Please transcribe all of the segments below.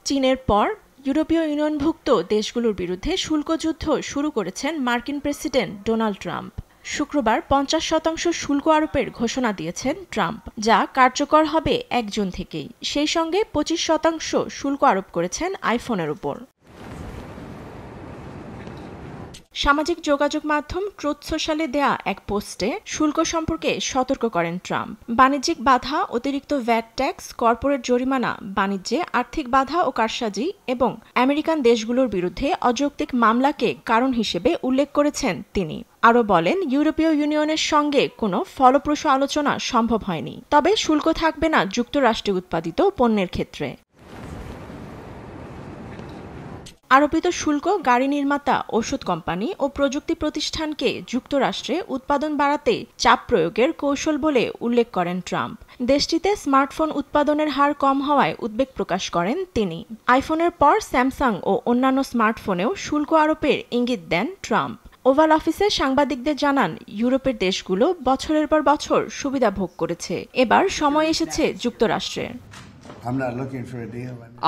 চীনের পর ইউরোপীয় ইউনিয়নভুক্ত দেশগুলোর বিরুদ্ধে শুল্ক যুদ্ধ শুরু করেছেন মার্কিন প্রেসিডেন্ট ডোনাল্ড ট্রাম্প। শুক্রবার 50% শুল্ক আরোপের ঘোষণা দিয়েছেন ট্রাম্প, যা কার্যকর হবে 1 জুন থেকেই। সেই সঙ্গে 25% শুল্ক আরোপ করেছেন আইফোনের উপর। সামাজিক যোগাযোগ মাধ্যম ট্রুথ সোশ্যালে দেয়া এক পোস্টে শুল্ক সম্পর্কে সতর্ক করেন ট্রাম্প। বাণিজ্যিক বাধা, অতিরিক্ত ভ্যাট ট্যাক্স, কর্পোরেট জরিমানা, বাণিজ্যে আর্থিক বাধা ও কারসাজি এবং আমেরিকান দেশগুলোর বিরুদ্ধে অযৌক্তিক মামলাকে কারণ হিসেবে উল্লেখ করেছেন তিনি। আরও বলেন, ইউরোপীয় ইউনিয়নের সঙ্গে কোনো ফলপ্রসূ আলোচনা সম্ভব হয়নি, তবে শুল্ক থাকবে না যুক্তরাষ্ট্রে উৎপাদিত পণ্যের ক্ষেত্রে। আরোপিত শুল্ক গাড়ি নির্মাতা, ওষুধ কোম্পানি ও প্রযুক্তি প্রতিষ্ঠানকে যুক্তরাষ্ট্রে উৎপাদন বাড়াতে চাপ প্রয়োগের কৌশল বলে উল্লেখ করেন ট্রাম্প। দেশটিতে স্মার্টফোন উৎপাদনের হার কম হওয়ায় উদ্বেগ প্রকাশ করেন তিনি। আইফোনের পর স্যামসাং ও অন্যান্য স্মার্টফোনেও শুল্ক আরোপের ইঙ্গিত দেন ট্রাম্প। ওভাল অফিসে সাংবাদিকদের জানান, ইউরোপের দেশগুলো বছরের পর বছর সুবিধা ভোগ করেছে, এবার সময় এসেছে যুক্তরাষ্ট্রের।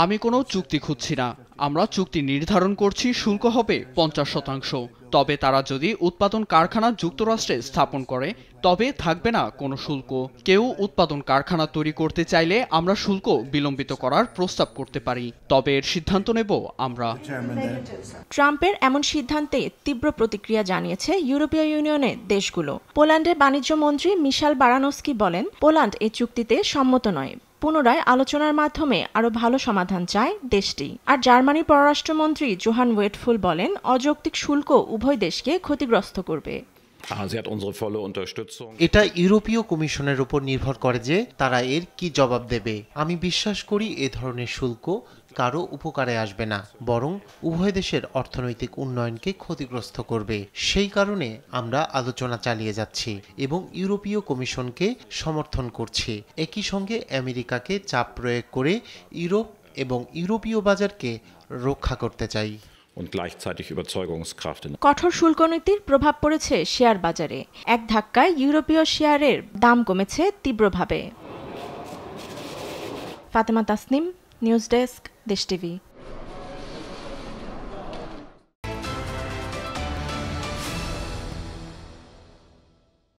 আমি কোনো চুক্তি খুঁজছি না, আমরা চুক্তি নির্ধারণ করছি শুল্ক হবে 50%। তবে তারা যদি উৎপাদন কারখানা যুক্তরাষ্ট্রে স্থাপন করে তবে থাকবে না কোনো শুল্ক। কেউ উৎপাদন কারখানা তৈরি করতে চাইলে আমরা শুল্ক বিলম্বিত করার প্রস্তাব করতে পারি, তবে এর সিদ্ধান্ত নেব আমরা। ট্রাম্পের এমন সিদ্ধান্তে তীব্র প্রতিক্রিয়া জানিয়েছে ইউরোপীয় ইউনিয়নের দেশগুলো। পোল্যান্ডের বাণিজ্য মন্ত্রী মিশাল বারানস্কি বলেন, পোল্যান্ড এই চুক্তিতে সম্মত নয়। পুনরায় আলোচনার মাধ্যমে আরও ভালো সমাধান চায় দেশটি। আর জার্মানির পররাষ্ট্রমন্ত্রী জোহান ওয়েটফুল বলেন, অযৌক্তিক শুল্ক উভয় দেশকে ক্ষতিগ্রস্ত করবে। এটা ইউরোপীয় কমিশনের উপর নির্ভর করে যে তারা এর কি জবাব দেবে। আমি বিশ্বাস করি এ ধরনের শুল্ক কারো উপকারে আসবে না, বরং উভয় দেশের অর্থনৈতিক উন্নয়নকে ক্ষতিগ্রস্ত করবে। সেই কারণে আমরা আলোচনা চালিয়ে যাচ্ছি এবং ইউরোপীয় কমিশনকে সমর্থন করছি। একই সঙ্গে আমেরিকাকে চাপ প্রয়োগ করে ইউরোপ এবং ইউরোপীয় বাজারকে রক্ষা করতে চাই। কঠোর শুল্ক নীতির প্রভাব পড়েছে শেয়ার বাজারে। এক ধাক্কায় ইউরোপীয় শেয়ারের দাম কমেছে তীব্রভাবে। ফাতেমা তাসনিম, নিউজ ডেস্ক, দেশ টিভি।